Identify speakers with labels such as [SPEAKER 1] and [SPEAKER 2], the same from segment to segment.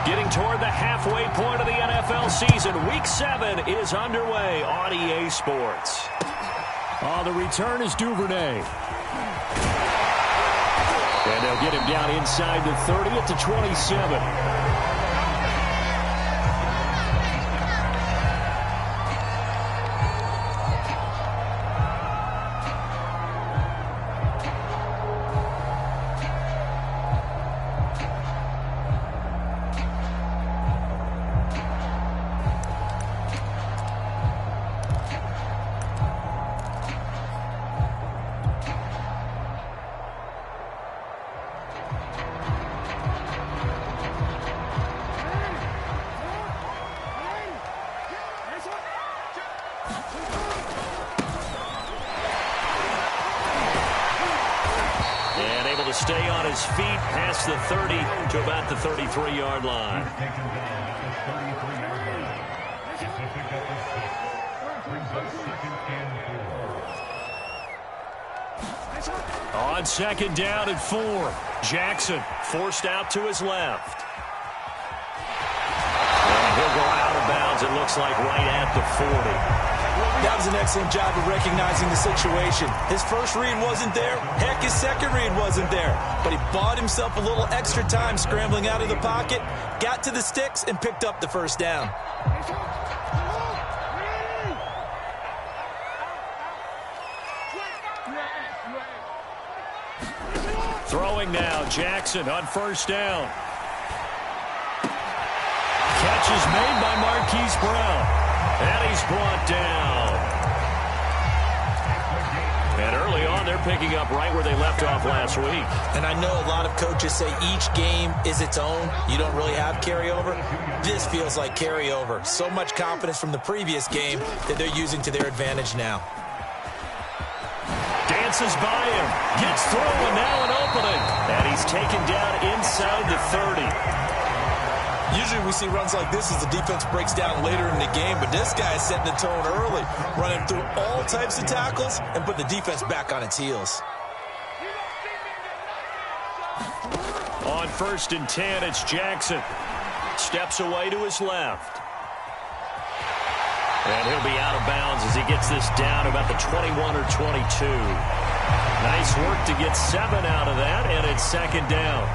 [SPEAKER 1] Getting toward the halfway point of the NFL season. Week 7 is underway on EA Sports.
[SPEAKER 2] The return is Duvernay. And they'll get him down inside the 30 at the 27.
[SPEAKER 1] To stay on his feet past the 30 to about the 33-yard line. On second down and 4, Jackson forced out to his left. And he'll go out of bounds, it looks like, right at the 40.
[SPEAKER 3] That was an excellent job of recognizing the situation. His first read wasn't there. Heck, his second read wasn't there. But he bought himself a little extra time scrambling out of the pocket, got to the sticks, and picked up the first down.
[SPEAKER 1] Throwing now, Jackson on first down. Catch is made by Marquise Brown. And he's brought down. And early on, they're picking up right where they left off last week.
[SPEAKER 3] And I know a lot of coaches say each game is its own. You don't really have carryover. This feels like carryover. So much confidence from the previous game that they're using to their advantage now.
[SPEAKER 1] Dances by him. Gets through, and now an opening. And he's taken down inside the 30.
[SPEAKER 3] Usually we see runs like this as the defense breaks down later in the game, but this guy is setting the tone early, running through all types of tackles and put the defense back on its heels.
[SPEAKER 1] On first and 10, it's Jackson. Steps away to his left. And he'll be out of bounds as he gets this down about the 21 or 22. Nice work to get 7 out of that, and it's second down.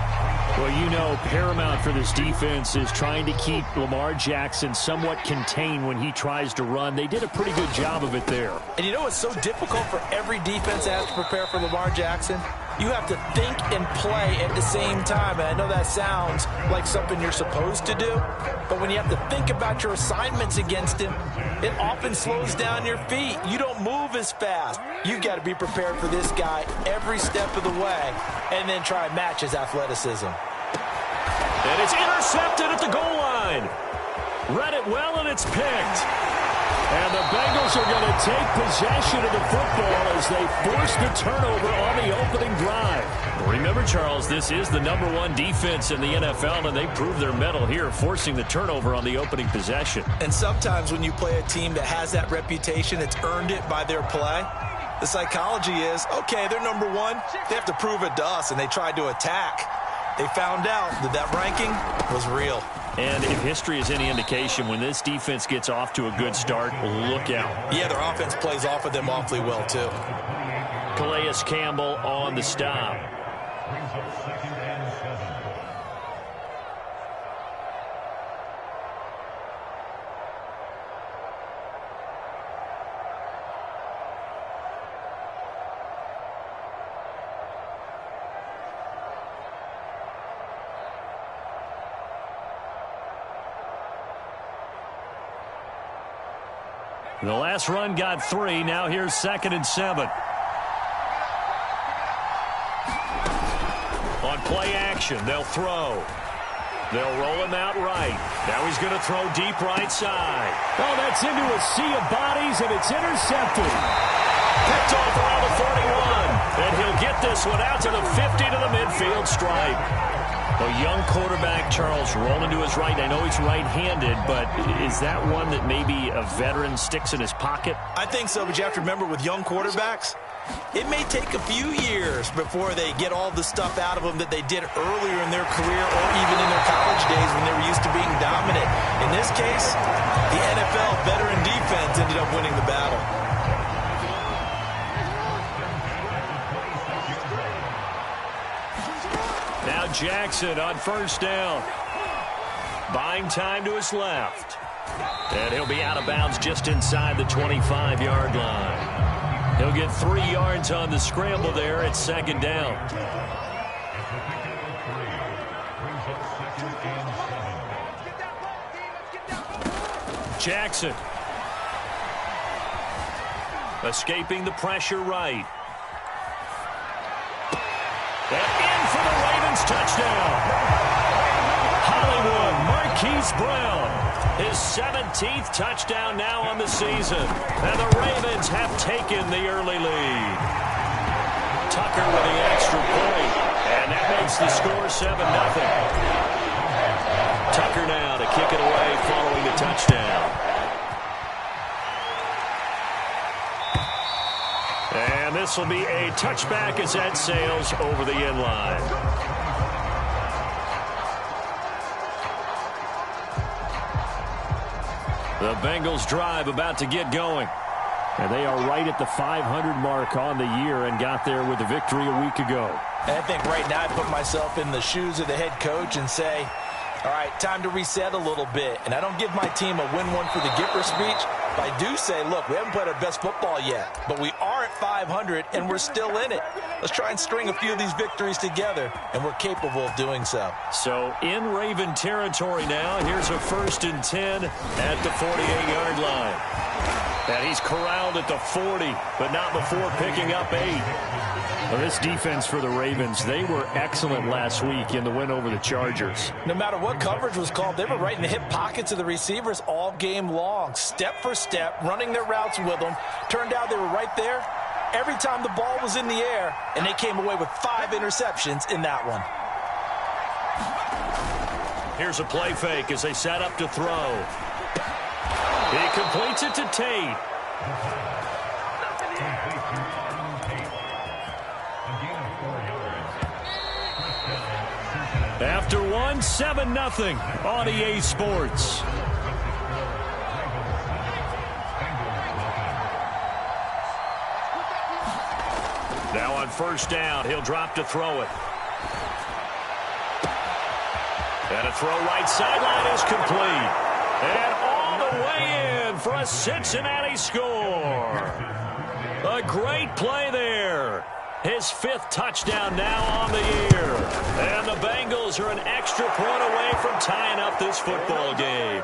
[SPEAKER 2] Well, you know, paramount for this defense is trying to keep Lamar Jackson somewhat contained when he tries to run. They did a pretty good job of it there.
[SPEAKER 3] And you know what's so difficult for every defense that has to prepare for Lamar Jackson? You have to think and play at the same time. And I know that sounds like something you're supposed to do, but when you have to think about your assignments against him, it often slows down your feet. You don't move as fast. You've got to be prepared for this guy every step of the way and then try and match his athleticism.
[SPEAKER 1] And it's intercepted at the goal line. Read it well, and it's picked.
[SPEAKER 2] And the Bengals are going to take possession of the football as they force the turnover on the opening drive.
[SPEAKER 1] Remember, Charles, this is the #1 defense in the NFL, and they proved their mettle here, forcing the turnover on the opening possession.
[SPEAKER 3] And sometimes when you play a team that has that reputation, it's earned it by their play. The psychology is, okay, they're #1. They have to prove it to us, and they tried to attack. They found out that that ranking was real.
[SPEAKER 1] And if history is any indication, when this defense gets off to a good start, look out.
[SPEAKER 3] Yeah, their offense plays off of them awfully well, too.
[SPEAKER 1] Calais Campbell on the stop. The last run got 3. Now here's 2nd and 7. On play action, they'll throw. They'll roll him out right. Now he's going to throw deep right side.
[SPEAKER 2] Oh, that's into a sea of bodies, and it's intercepted.
[SPEAKER 1] Picked off around the 41. And he'll get this one out to the 50 to the midfield stripe. A young quarterback, Charles, rolling to his right. I know he's right-handed, but is that one that maybe a veteran sticks in his pocket?
[SPEAKER 3] I think so, but you have to remember with young quarterbacks, It may take a few years before they get all the stuff out of them that they did earlier in their career or even in their college days when they were used to being dominant. In this case, the NFL veteran defense ended up winning the battle.
[SPEAKER 1] Now Jackson on first down. Buying time to his left. And he'll be out of bounds just inside the 25-yard line. He'll get 3 yards on the scramble there at second down. Jackson. Escaping the pressure right. And in for the Ravens touchdown. Hollywood Marquise Brown. His 17th touchdown now on the season. And the Ravens have taken the early lead. Tucker with the extra point. And that makes the score 7-0. Tucker now to kick it away following the touchdown. And this will be a touchback as that sails over the end line. The Bengals drive about to get going.
[SPEAKER 2] And they are right at the 500 mark on the year and got there with the victory a week ago.
[SPEAKER 3] And I think right now I put myself in the shoes of the head coach and say, all right, time to reset a little bit. And I don't give my team a win one for the Gipper speech, but I do say, look, we haven't played our best football yet, but we are at 500 and we're still in it. Let's try and string a few of these victories together, and we're capable of doing so.
[SPEAKER 1] So in Raven territory now, here's a 1st and 10 at the 48-yard line. And he's corralled at the 40, but not before picking up 8.
[SPEAKER 2] Well, this defense for the Ravens, they were excellent last week in the win over the Chargers.
[SPEAKER 3] No matter what coverage was called, they were right in the hip pockets of the receivers all game long, step for step, running their routes with them. Turned out they were right there every time the ball was in the air, and they came away with 5 interceptions in that one.
[SPEAKER 1] Here's a play fake as they set up to throw. He completes it to Tate. After one, 7-0 on EA Sports. Now on first down, he'll drop to throw it. And a throw right sideline is complete. And all the way in for a Cincinnati score. A great play there. His 5th touchdown now on the year. And the Bengals are an extra point away from tying up this football game.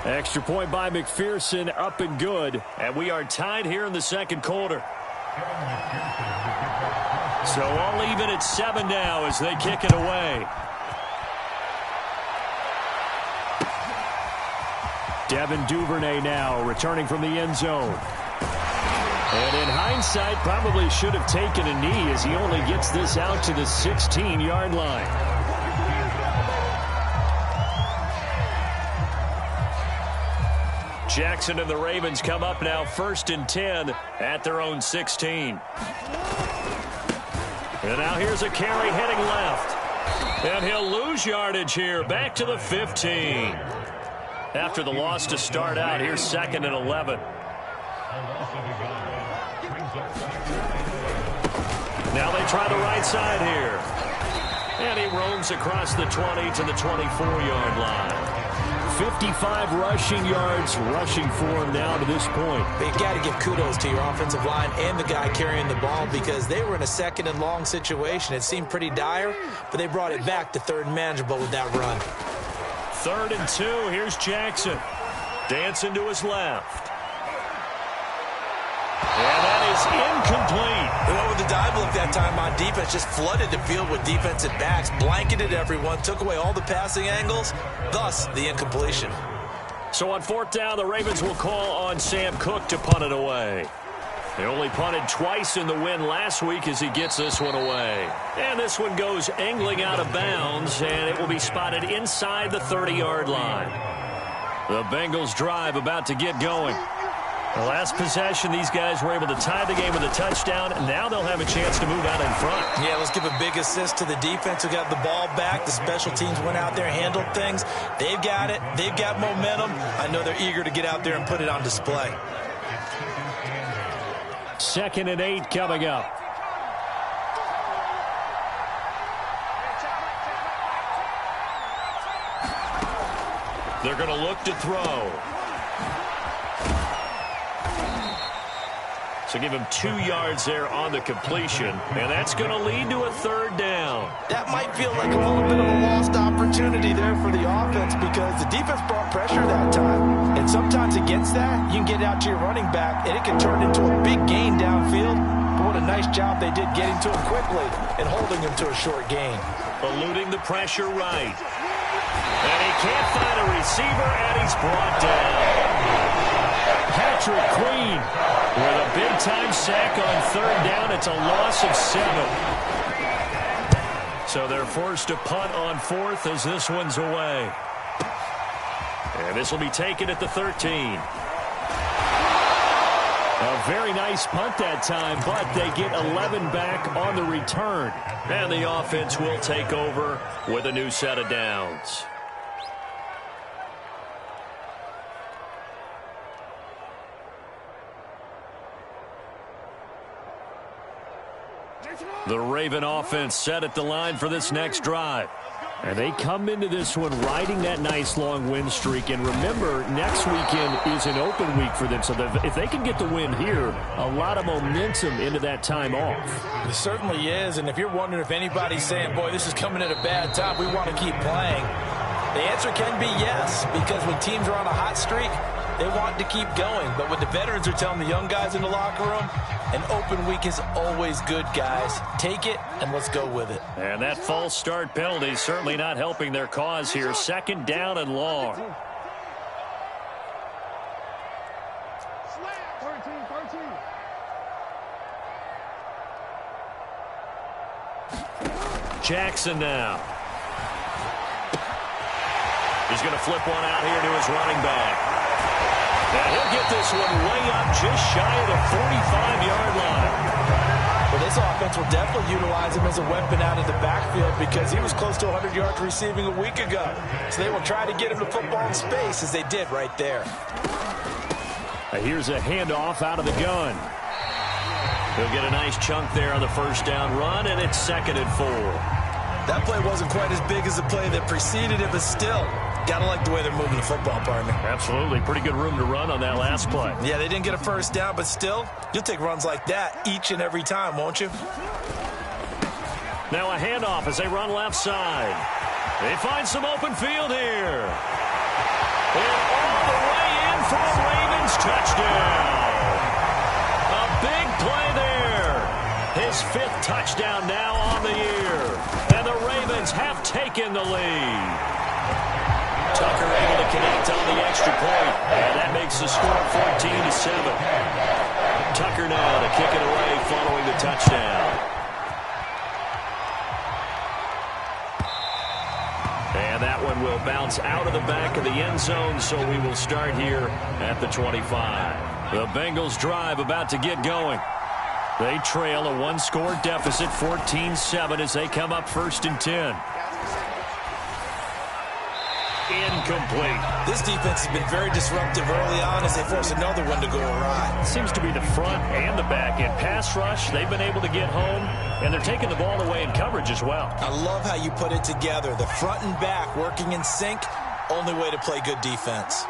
[SPEAKER 2] Extra point by McPherson, up and good.
[SPEAKER 1] And we are tied here in the second quarter. So all even at 7 now as they kick it away.
[SPEAKER 2] Devin Duvernay now returning from the end zone. And in hindsight, probably should have taken a knee as he only gets this out to the 16-yard line.
[SPEAKER 1] Jackson and the Ravens come up now 1st and 10 at their own 16. And now here's a carry heading left. And he'll lose yardage here back to the 15. After the loss to start out, here's 2nd and 11. Now they try the right side here. And he roams across the 20 to the 24-yard line.
[SPEAKER 2] 55 rushing yards rushing for him now to this point.
[SPEAKER 3] But you've got to give kudos to your offensive line and the guy carrying the ball because they were in a 2nd and long situation. It seemed pretty dire, but they brought it back to 3rd and manageable with that run.
[SPEAKER 1] 3rd and 2. Here's Jackson. Dancing to his left. And that is incomplete.
[SPEAKER 3] They went with the dive look that time on defense, just flooded the field with defensive backs, blanketed everyone, took away all the passing angles, thus the incompletion.
[SPEAKER 1] So on 4th down, the Ravens will call on Sam Cook to punt it away. They only punted twice in the win last week as he gets this one away. And this one goes angling out of bounds, and it will be spotted inside the 30-yard line. The Bengals drive about to get going. The last possession, these guys were able to tie the game with a touchdown, and now they'll have a chance to move out in front.
[SPEAKER 3] Yeah, let's give a big assist to the defense who got the ball back. The special teams went out there, handled things. They've got it. They've got momentum. I know they're eager to get out there and put it on display.
[SPEAKER 2] 2nd and 8 coming up.
[SPEAKER 1] They're going to look to throw. So give him 2 yards there on the completion, and that's going to lead to a 3rd down.
[SPEAKER 3] That might feel like a little bit of a lost opportunity there for the offense because the defense brought pressure that time. And sometimes against that, you can get out to your running back, and it can turn into a big gain downfield. But what a nice job they did getting to him quickly and holding him to a short gain.
[SPEAKER 1] Eluding the pressure right. And he can't find a receiver, and he's brought down.
[SPEAKER 2] Patrick Queen with a big-time sack on 3rd down. It's a loss of 7.
[SPEAKER 1] So they're forced to punt on 4th as this one's away. And this will be taken at the 13.
[SPEAKER 2] A very nice punt that time, but they get 11 back on the return.
[SPEAKER 1] And the offense will take over with a new set of downs. The Raven offense set at the line for this next drive.
[SPEAKER 2] And they come into this one riding that nice long win streak. And remember, next weekend is an open week for them. So if they can get the win here, a lot of momentum into that time off.
[SPEAKER 3] It certainly is. And if you're wondering if anybody's saying, boy, this is coming at a bad time, we want to keep playing, the answer can be yes. Because when teams are on a hot streak, they want to keep going. But what the veterans are telling the young guys in the locker room, an open week is always good, guys. Take it, and let's go with it.
[SPEAKER 1] And that false start penalty is certainly not helping their cause here. 2nd down and long. Jackson now. He's going to flip one out here to his running back. And he'll get this one way up just shy of the 45-yard line.
[SPEAKER 3] Well, this offense will definitely utilize him as a weapon out of the backfield because he was close to 100 yards receiving a week ago. So they will try to get him the football in space as they did right there.
[SPEAKER 2] Here's a handoff out of the gun.
[SPEAKER 1] He'll get a nice chunk there on the 1st down run, and it's 2nd and 4.
[SPEAKER 3] That play wasn't quite as big as the play that preceded it, but still, gotta like the way they're moving the football, partner.
[SPEAKER 1] Absolutely. Pretty good room to run on that last play.
[SPEAKER 3] Yeah, they didn't get a 1st down, but still, you'll take runs like that each and every time, won't you?
[SPEAKER 1] Now a handoff as they run left side. They find some open field here. And all the way in for a Ravens touchdown. A big play there. His 5th touchdown now on the year. And the Ravens have taken the lead. Tucker able to connect on the extra point. And that makes the score 14-7. Tucker now to kick it away following the touchdown. And that one will bounce out of the back of the end zone, so we will start here at the 25. The Bengals drive about to get going. They trail a 1-score deficit, 14-7, as they come up 1st and 10. Incomplete.
[SPEAKER 3] This defense has been very disruptive early on as they force another one to go awry.
[SPEAKER 1] Seems to be the front and the back end. Pass rush, they've been able to get home, and they're taking the ball away in coverage as well.
[SPEAKER 3] I love how you put it together. The front and back working in sync, only way to play good defense.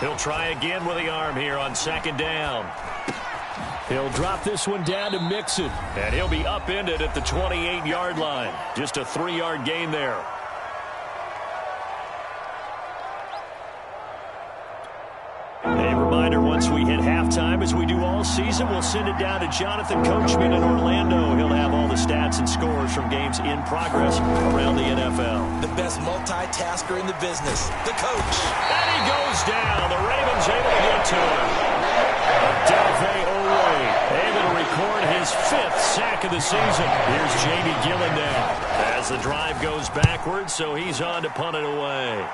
[SPEAKER 1] He'll try again with the arm here on 2nd down.
[SPEAKER 2] He'll drop this one down to Mixon.
[SPEAKER 1] And he'll be upended at the 28-yard line. Just a 3-yard gain there. A reminder, once we hit halftime, as we do all season, we'll send it down to Jonathan Coachman in Orlando. He'll have all the stats and scores from games in progress around the NFL.
[SPEAKER 3] The best multitasker in the business, the coach.
[SPEAKER 1] And he goes down. The Ravens able to get to him. Adelphi Oweh able to record his 5th sack of the season. Here's Jamie Gillen now as the drive goes backwards, so he's on to punt it away.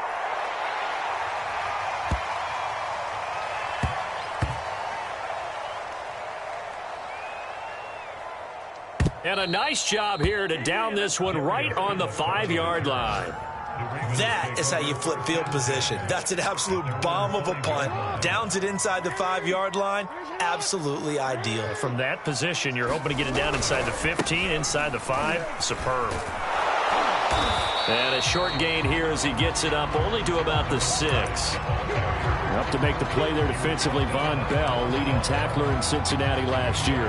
[SPEAKER 1] And a nice job here to down this one right on the 5-yard line.
[SPEAKER 3] That is how you flip field position. That's an absolute bomb of a punt. Downs it inside the 5-yard line. Absolutely ideal.
[SPEAKER 1] From that position, you're hoping to get it down inside the 15, inside the 5. Superb. And a short gain here as he gets it up only to about the 6.
[SPEAKER 2] Up to make the play there defensively, Von Bell, leading tackler in Cincinnati last year.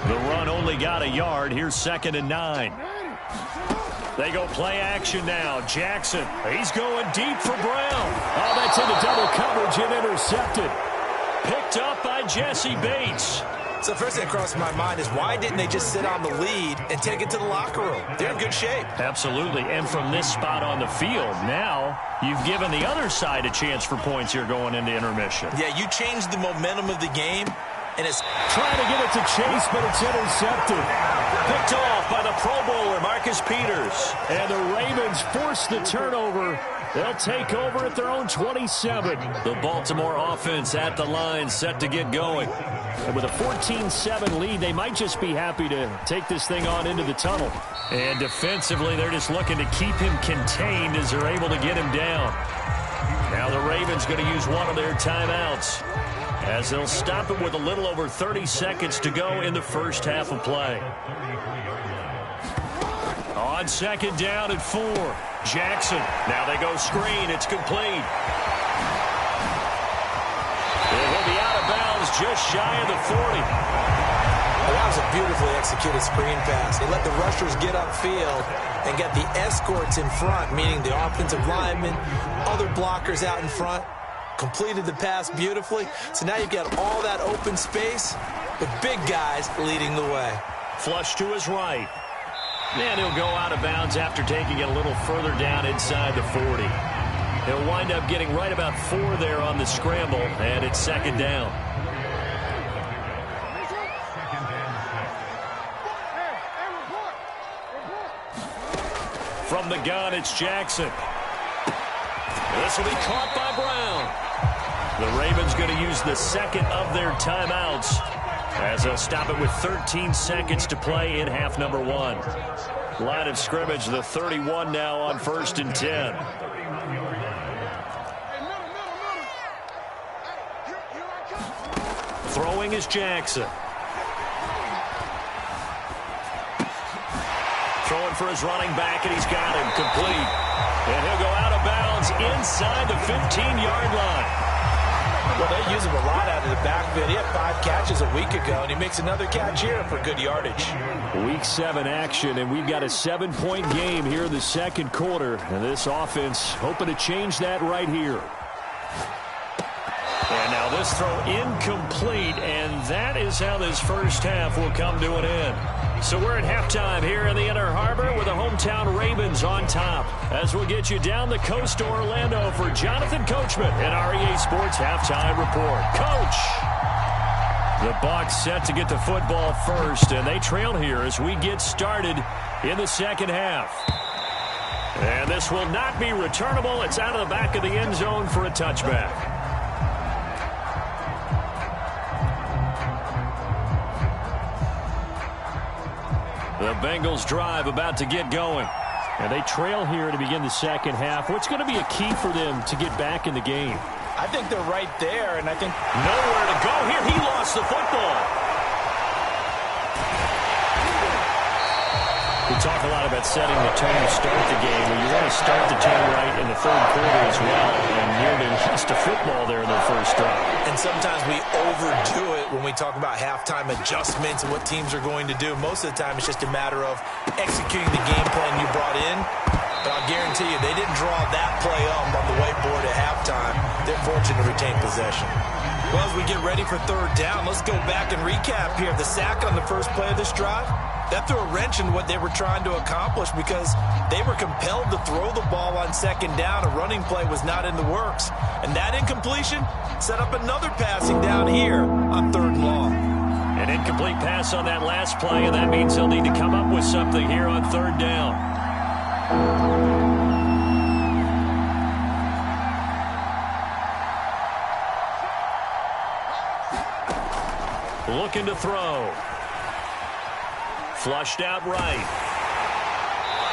[SPEAKER 1] The run only got a yard. Here's 2nd and 9. They go play action now. Jackson, he's going deep for Brown.
[SPEAKER 2] Oh, that's into double coverage and intercepted.
[SPEAKER 1] Picked up by Jesse Bates.
[SPEAKER 3] So first thing that crossed my mind is why didn't they just sit on the lead and take it to the locker room? They're in good shape.
[SPEAKER 1] Absolutely. And from this spot on the field, now you've given the other side a chance for points here going into intermission.
[SPEAKER 3] Yeah, you changed the momentum of the game. And it's
[SPEAKER 2] trying to get it to Chase, but it's intercepted.
[SPEAKER 1] Picked off by the Pro Bowler, Marcus Peters.
[SPEAKER 2] And the Ravens force the turnover. They'll take over at their own 27.
[SPEAKER 1] The Baltimore offense at the line, set to get going.
[SPEAKER 2] And with a 14-7 lead, they might just be happy to take this thing on into the tunnel.
[SPEAKER 1] And defensively, they're just looking to keep him contained as they're able to get him down. Now the Ravens going to use one of their timeouts, as they'll stop it with a little over 30 seconds to go in the first half of play. On 2nd down at 4, Jackson. Now they go screen. It's complete. It will be out of bounds just shy of the 40.
[SPEAKER 3] Well, that was a beautifully executed screen pass. They let the rushers get upfield and get the escorts in front, meaning the offensive linemen, other blockers out in front. Completed the pass beautifully. So now you've got all that open space with big guys leading the way.
[SPEAKER 1] Flush to his right. And he'll go out of bounds after taking it a little further down inside the 40. He'll wind up getting right about 4 there on the scramble, and it's 2nd down. From the gun, it's Jackson. This will be caught by Brown. The Ravens going to use the 2nd of their timeouts, as they'll stop it with 13 seconds to play in half number 1. Line of scrimmage, the 31 now on 1st and 10. Throwing is Jackson. Throwing for his running back, and he's got him complete. And he'll go out of bounds inside the 15-yard line.
[SPEAKER 3] Well, they use him a lot out of the backfield. He had 5 catches a week ago, and he makes another catch here for good yardage.
[SPEAKER 2] Week 7 action, and we've got a 7-point game here in the 2nd quarter. And this offense hoping to change that right here.
[SPEAKER 1] And now this throw incomplete, and that is how this first half will come to an end. So we're at halftime here in the Inner Harbor with the hometown Ravens on top, as we'll get you down the coast to Orlando for Jonathan Coachman in our EA Sports Halftime Report. Coach! The Bucs set to get the football first, and they trail here as we get started in the 2nd half. And this will not be returnable. It's out of the back of the end zone for a touchback. The Bengals drive about to get going.
[SPEAKER 2] And they trail here to begin the 2nd half. What's going to be a key for them to get back in the game?
[SPEAKER 3] I think they're right there, and I think
[SPEAKER 1] nowhere to go here. He lost the football.
[SPEAKER 2] We talk a lot about setting the tone to start the game. Well, you want to start the tone right in the 3rd quarter as well. And nearly lost a football there in their first drive.
[SPEAKER 3] And sometimes we overdo it when we talk about halftime adjustments and what teams are going to do. Most of the time, it's just a matter of executing the game plan you brought in. But I'll guarantee you, they didn't draw that play up on the whiteboard at halftime. They're fortunate to retain possession. Well, as we get ready for 3rd down, let's go back and recap here. The sack on the first play of this drive, that threw a wrench in what they were trying to accomplish because they were compelled to throw the ball on 2nd down. A running play was not in the works. And that incompletion set up another passing down here on 3rd and long.
[SPEAKER 1] An incomplete pass on that last play, and that means they'll need to come up with something here on 3rd down. Looking to throw. Flushed out right.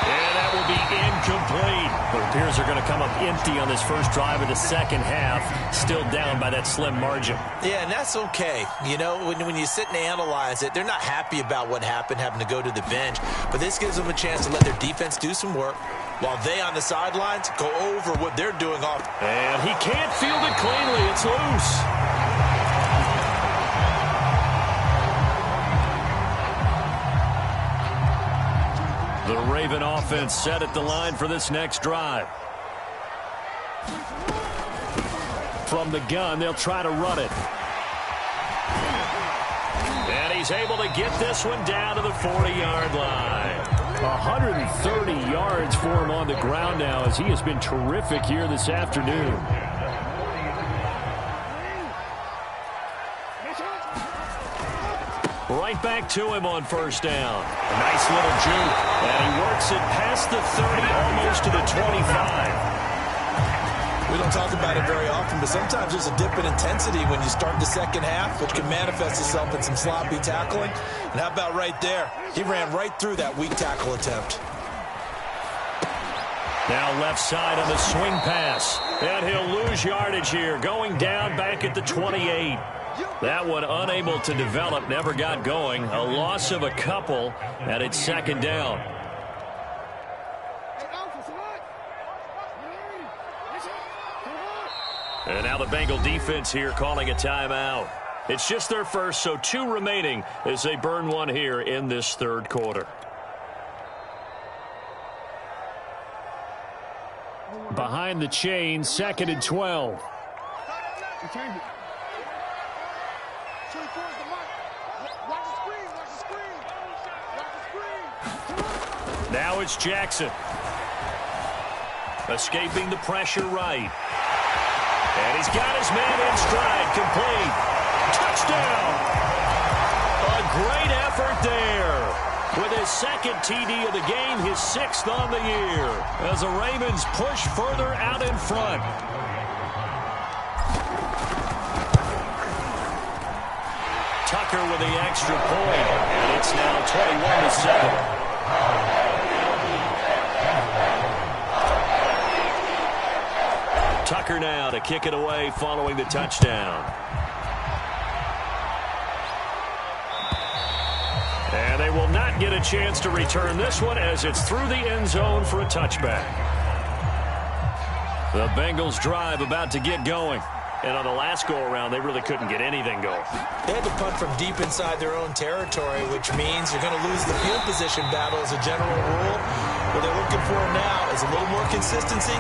[SPEAKER 1] And that will be incomplete. It appears they're going to come up empty on this first drive of the second half. Still down by that slim margin.
[SPEAKER 3] Yeah, and that's okay. You know, when you sit and analyze it, they're not happy about what happened, having to go to the bench. But this gives them a chance to let their defense do some work while they on the sidelines go over what they're doing off.
[SPEAKER 1] And he can't field it cleanly. It's loose. The Raven offense set at the line for this next drive. From the gun, they'll try to run it. And he's able to get this one down to the 40-yard line. 130 yards for him on the ground now as he has been terrific here this afternoon. Right back to him on first down. A nice little juke. And he works it past the 30, almost to the 25.
[SPEAKER 3] We don't talk about it very often, but sometimes there's a dip in intensity when you start the second half, which can manifest itself in some sloppy tackling. And how about right there? He ran right through that weak tackle attempt.
[SPEAKER 1] Now left side on the swing pass. And he'll lose yardage here, going down back at the 28. That one unable to develop, never got going. A loss of a couple, and it's second down. And now the Bengal defense here calling a timeout. It's just their first, so 2 remaining as they burn one here in this third quarter.
[SPEAKER 2] Behind the chain, 2nd and 12.
[SPEAKER 1] Now it's Jackson. Escaping the pressure right. And he's got his man in stride. Complete. Touchdown. A great effort there. With his second TD of the game, his 6th on the year. As the Ravens push further out in front. Tucker with the extra point. And it's now 21-7. Tucker now to kick it away following the touchdown. And they will not get a chance to return this one as it's through the end zone for a touchback. The Bengals drive about to get going. And on the last go-around, they really couldn't get anything going.
[SPEAKER 3] They had to punt from deep inside their own territory, which means you're going to lose the field position battle as a general rule. What they're looking for now is a little more consistency,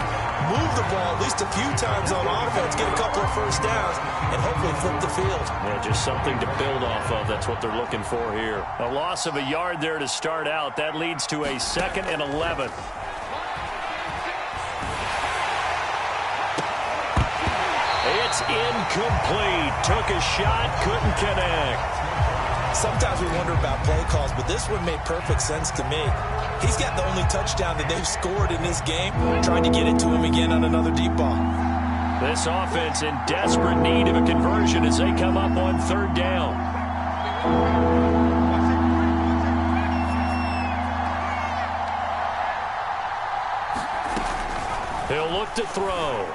[SPEAKER 3] move the ball at least a few times on offense, get a couple of first downs, and hopefully flip the field.
[SPEAKER 1] Yeah, just something to build off of. That's what they're looking for here. A loss of a yard there to start out. That leads to a 2nd and 11. It's incomplete. Took a shot, couldn't connect.
[SPEAKER 3] Sometimes we wonder about play calls, but this one made perfect sense to me. He's got the only touchdown that they've scored in this game. Trying to get it to him again on another deep ball.
[SPEAKER 1] This offense in desperate need of a conversion as they come up on 3rd down. He'll look to throw.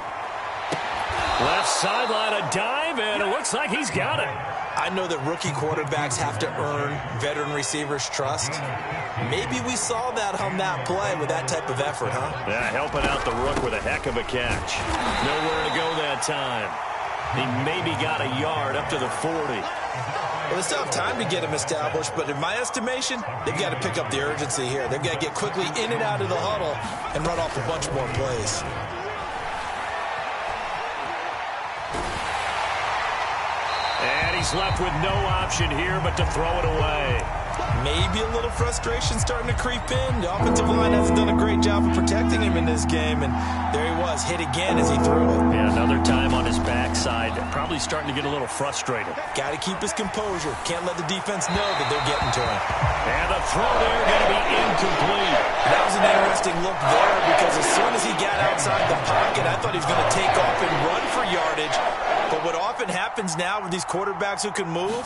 [SPEAKER 1] Left sideline, a dive, and it looks like he's got it.
[SPEAKER 3] I know that rookie quarterbacks have to earn veteran receivers' trust. Maybe we saw that on that play with that type of effort, huh?
[SPEAKER 1] Yeah, helping out the rook with a heck of a catch. Nowhere to go that time. He maybe got a yard up to the 40.
[SPEAKER 3] Well, they still have time to get him established, but in my estimation, they've got to pick up the urgency here. They've got to get quickly in and out of the huddle and run off a bunch more plays.
[SPEAKER 1] And he's left with no option here but to throw it away.
[SPEAKER 3] Maybe a little frustration starting to creep in. The offensive line hasn't done a great job of protecting him in this game, and there he was, hit again as he threw it.
[SPEAKER 1] Yeah, another time on his backside. Probably starting to get a little frustrated.
[SPEAKER 3] Got to keep his composure. Can't let the defense know that they're getting to him.
[SPEAKER 1] And the throw there going to be incomplete.
[SPEAKER 3] That was an interesting look there because as soon as he got outside the pocket, I thought he was going to take off and run for yardage. But what often happens now with these quarterbacks who can move,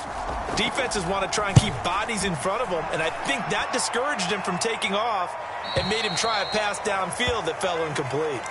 [SPEAKER 3] defenses want to try and keep bodies in front of them, and I think that discouraged him from taking off and made him try a pass downfield that fell incomplete.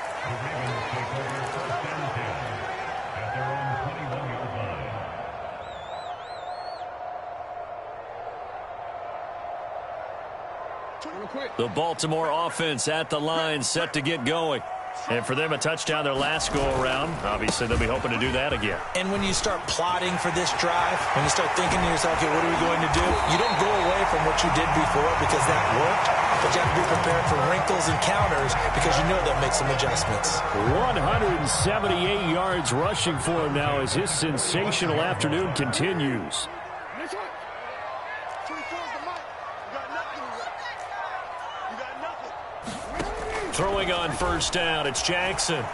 [SPEAKER 2] The Baltimore offense at the line, set to get going. And for them, a touchdown their last go-around. Obviously, they'll be hoping to do that again.
[SPEAKER 3] And when you start plotting for this drive, when you start thinking to yourself, okay, what are we going to do? You don't go away from what you did before because that worked, but you have to be prepared for wrinkles and counters because you know they'll make some adjustments.
[SPEAKER 2] 178 yards rushing for him now as his sensational afternoon continues. Throwing on first down, it's Jackson.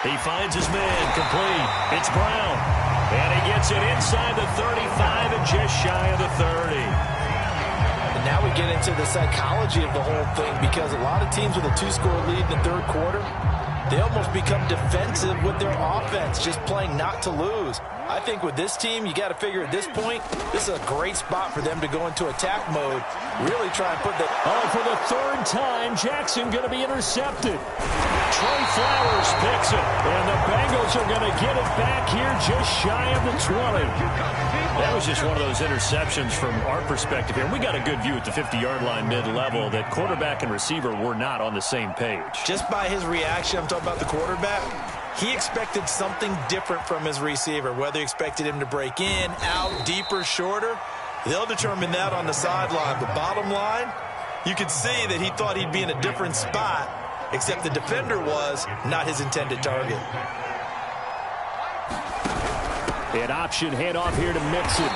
[SPEAKER 2] He finds his man, complete. It's Brown. And he gets it inside the 35 and just shy of the 30.
[SPEAKER 3] And now we get into the psychology of the whole thing because a lot of teams with a 2-score lead in the third quarter, they almost become defensive with their offense, just playing not to lose. I think with this team, you got to figure at this point, this is a great spot for them to go into attack mode, really try and put the...
[SPEAKER 2] Oh, for the third time, Jackson going to be intercepted. Trey Flowers picks it, and the Bengals are going to get it back here just shy of the 20. That was just one of those interceptions from our perspective here. We got a good view at the 50-yard line mid-level that quarterback and receiver were not on the same page.
[SPEAKER 3] Just by his reaction, I'm talking about the quarterback, he expected something different from his receiver, whether he expected him to break in, out, deeper, shorter. They'll determine that on the sideline. But bottom line, you could see that he thought he'd be in a different spot, except the defender was not his intended target.
[SPEAKER 2] An option handoff here to Mixon.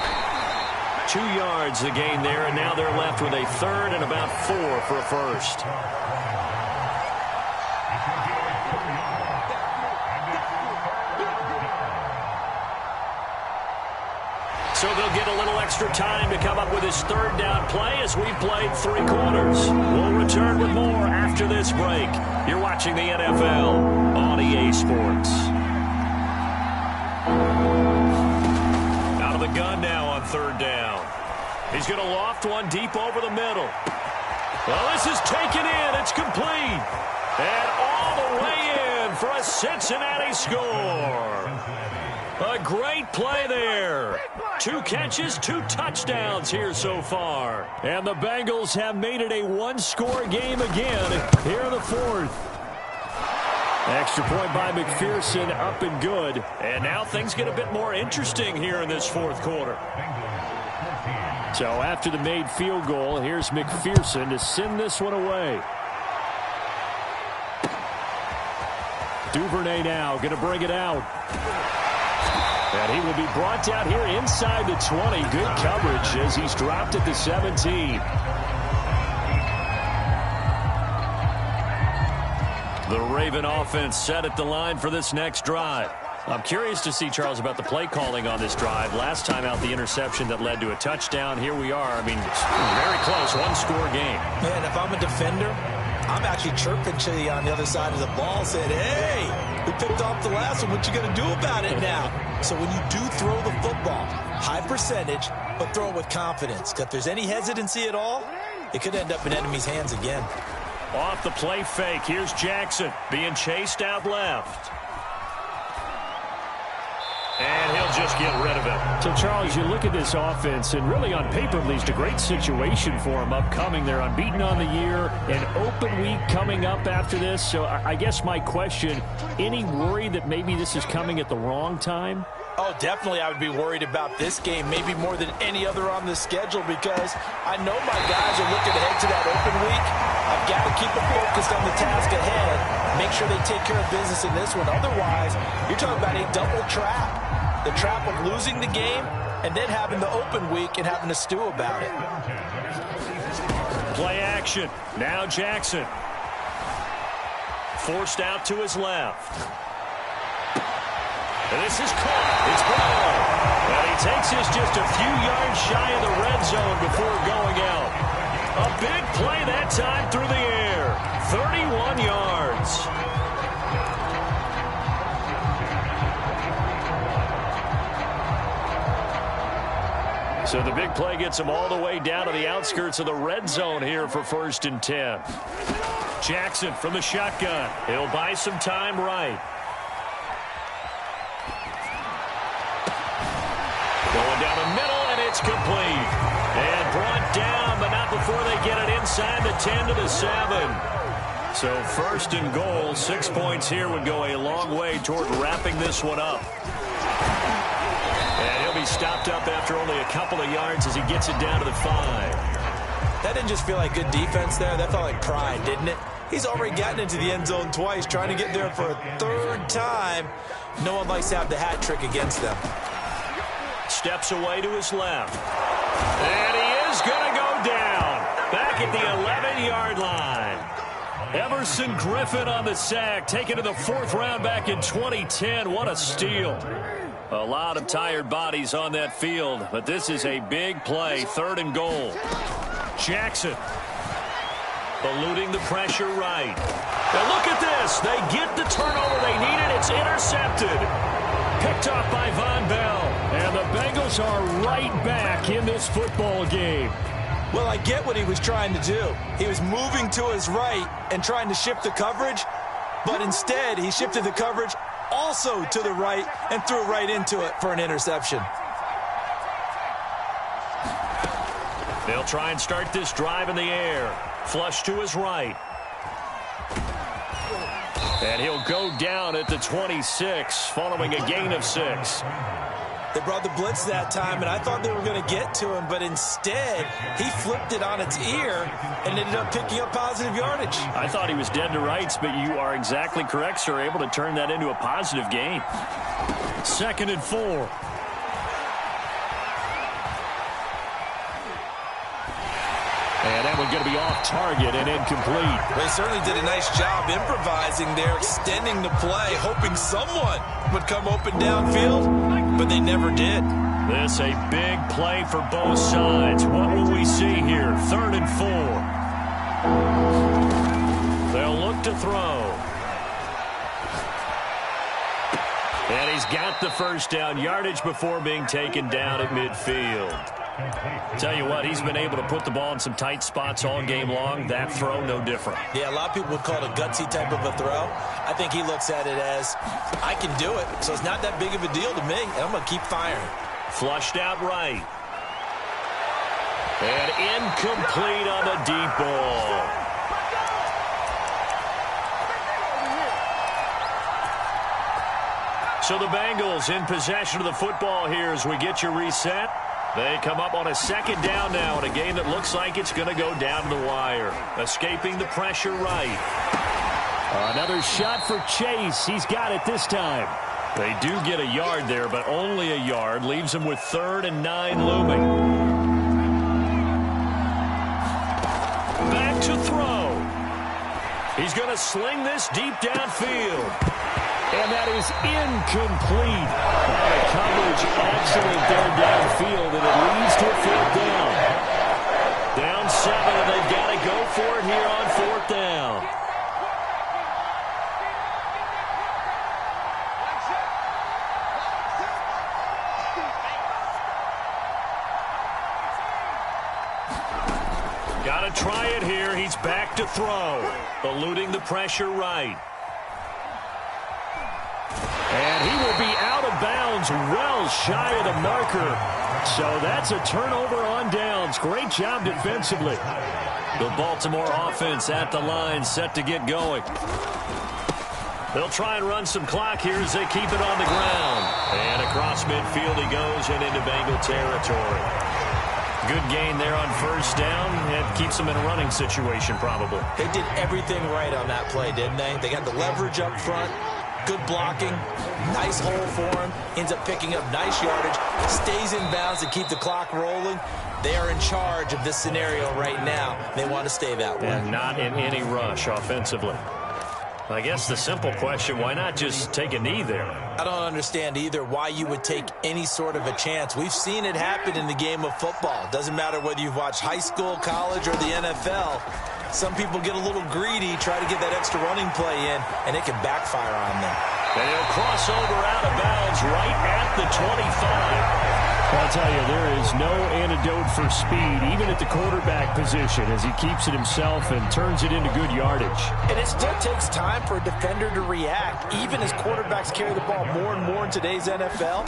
[SPEAKER 2] 2 yards the gain there, and now they're left with a third and about 4 for a first. So they'll get a little extra time to come up with his third down play as we've played 3 quarters. We'll return with more after this break. You're watching the NFL on EA Sports. Out of the gun now on third down. He's going to loft one deep over the middle. Well, this is taken in. It's complete. And all the way in for a Cincinnati score. A great play there. 2 catches, 2 touchdowns here so far. And the Bengals have made it a 1-score game again here in the fourth. Extra point by McPherson, up and good. And now things get a bit more interesting here in this fourth quarter. So after the made field goal, here's McPherson to send this one away. Duvernay now going to bring it out. And he will be brought down here inside the 20. Good coverage as he's dropped at the 17. The Raven offense set at the line for this next drive. I'm curious to see, Charles, about the play calling on this drive. Last time out, the interception that led to a touchdown. Here we are. I mean, it's very close, 1-score game.
[SPEAKER 3] Man, if I'm a defender, I'm actually chirping to you on the other side of the ball, saying, hey, we picked off the last one. What you going to do about it now? So when you do throw the football, high percentage, but throw it with confidence. Because if there's any hesitancy at all, it could end up in enemy's hands again.
[SPEAKER 2] Off the play fake, here's Jackson being chased out left. And he'll just get rid of it. So, Charles, you look at this offense, and really on paper, at least a great situation for them upcoming. They're unbeaten on the year, an open week coming up after this. So I guess my question, any worry that maybe this is coming at the wrong time?
[SPEAKER 3] Oh, definitely I would be worried about this game, maybe more than any other on the schedule, because I know my guys are looking ahead to that open week. I've got to keep them focused on the task ahead, make sure they take care of business in this one. Otherwise, you're talking about a double trap. The trap of losing the game and then having the open week and having to stew about it.
[SPEAKER 2] Play action. Now Jackson. Forced out to his left. And this is caught. It's Brown. And he takes this just a few yards shy of the red zone before going out. A big play that time through the air. 31 yards.
[SPEAKER 1] So the big play gets him all the way down to the outskirts of the red zone here for 1st and 10. Jackson from the shotgun. He'll buy some time right. Going down the middle, and it's complete. And brought down, but not before they get it inside the 10 to the 7. So 1st and goal, 6 points here would go a long way toward wrapping this one up. And he'll be stopped up after only a couple of yards as he gets it down to the 5.
[SPEAKER 3] That didn't just feel like good defense there. That felt like pride, didn't it? He's already gotten into the end zone twice, trying to get there for a 3rd time. No one likes to have the hat trick against them.
[SPEAKER 1] Steps away to his left. And he is going to go down. Back at the 11-yard line. Everson Griffin on the sack, taken to the 4th round back in 2010. What a steal. A lot of tired bodies on that field, but this is a big play, 3rd and goal. Jackson eluding the pressure right. And look at this. They get the turnover they needed. It's intercepted. Picked off by Von Bell.
[SPEAKER 2] And the Bengals are right back in this football game.
[SPEAKER 3] Well, I get what he was trying to do. He was moving to his right and trying to shift the coverage, but instead he shifted the coverage also to the right and threw right into it for an interception.
[SPEAKER 1] They'll try and start this drive in the air. Flush to his right. And he'll go down at the 26, following a gain of 6.
[SPEAKER 3] They brought the blitz that time, and I thought they were going to get to him, but instead, he flipped it on its ear and ended up picking up positive yardage.
[SPEAKER 1] I thought he was dead to rights, but you are exactly correct, sir, able to turn that into a positive gain.
[SPEAKER 2] 2nd and 4. And that one's going to be off target and incomplete.
[SPEAKER 3] They certainly did a nice job improvising there, extending the play, hoping someone would come open downfield, but they never did.
[SPEAKER 1] This a big play for both sides. What will we see here? 3rd and 4. They'll look to throw. And he's got the 1st down, yardage before being taken down at midfield. Tell you what, he's been able to put the ball in some tight spots all game long. That throw, no different.
[SPEAKER 3] Yeah, a lot of people would call it a gutsy type of a throw. I think he looks at it as, I can do it, so it's not that big of a deal to me, and I'm going to keep firing.
[SPEAKER 1] Flushed out right. And incomplete on the deep ball. So the Bengals in possession of the football here as we get you reset. They come up on a 2nd down now in a game that looks like it's going to go down to the wire. Escaping the pressure right.
[SPEAKER 2] Another shot for Chase. He's got it this time.
[SPEAKER 1] They do get a yard there, but only a yard. Leaves them with 3rd and 9 looming. Back to throw. He's going to sling this deep downfield.
[SPEAKER 2] And that is incomplete. A coverage accident there downfield, and it leads to a 4th down.
[SPEAKER 1] Down 7, and they've got to go for it here on 4th down. Got to try it here. He's back to throw. Eluding the pressure right.
[SPEAKER 2] And he will be out of bounds, well shy of the marker. So that's a turnover on downs. Great job defensively.
[SPEAKER 1] The Baltimore offense at the line, set to get going. They'll try and run some clock here as they keep it on the ground. And across midfield he goes and into Bengal territory. Good gain there on 1st down. It keeps them in a running situation probably.
[SPEAKER 3] They did everything right on that play, didn't they? They got the leverage up front. Good blocking, nice hole for him, ends up picking up nice yardage, stays in bounds to keep the clock rolling. They are in charge of this scenario right now. They want to stay that way.
[SPEAKER 1] And not in any rush offensively. I guess the simple question, why not just take a knee there?
[SPEAKER 3] I don't understand either why you would take any sort of a chance. We've seen it happen in the game of football. Doesn't matter whether you've watched high school, college, or the NFL. Some people get a little greedy, try to get that extra running play in, and it can backfire on them.
[SPEAKER 1] And he'll cross over out of bounds right at the 25.
[SPEAKER 2] I'll tell you, there is no antidote for speed, even at the quarterback position, as he keeps it himself and turns it into good yardage.
[SPEAKER 3] And it still takes time for a defender to react. Even as quarterbacks carry the ball more and more in today's NFL,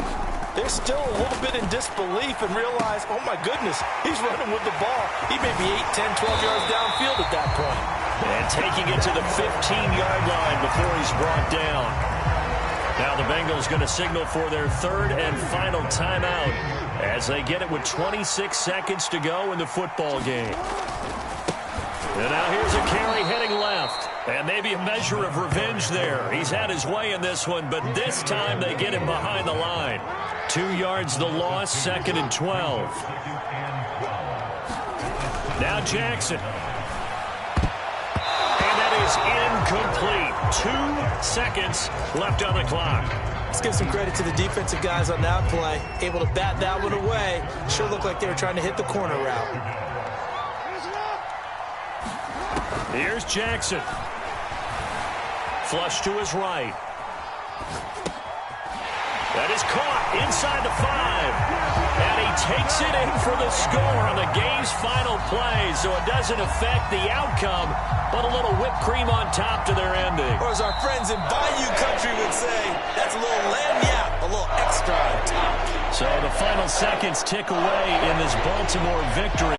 [SPEAKER 3] they're still a little bit in disbelief and realize, oh my goodness, he's running with the ball. He may be 8, 10, 12 yards downfield at that point.
[SPEAKER 1] And taking it to the 15-yard line before he's brought down. Now the Bengals going to signal for their third and final timeout as they get it with 26 seconds to go in the football game. And now here's a carry heading left. And maybe a measure of revenge there. He's had his way in this one, but this time they get him behind the line. 2 yards the loss, 2nd and 12. Now Jackson. Incomplete. 2 seconds left on the clock.
[SPEAKER 3] Let's give some credit to the defensive guys on that play. Able to bat that one away. Sure looked like they were trying to hit the corner route.
[SPEAKER 1] Here's Jackson. Flush to his right. That is caught inside the 5. And he takes it in for the score on the game's final play. So it doesn't affect the outcome, but a little whipped cream on top to their ending.
[SPEAKER 3] Or as our friends in Bayou Country would say, that's a little lagniappe, a little extra on top.
[SPEAKER 1] So the final seconds tick away in this Baltimore victory.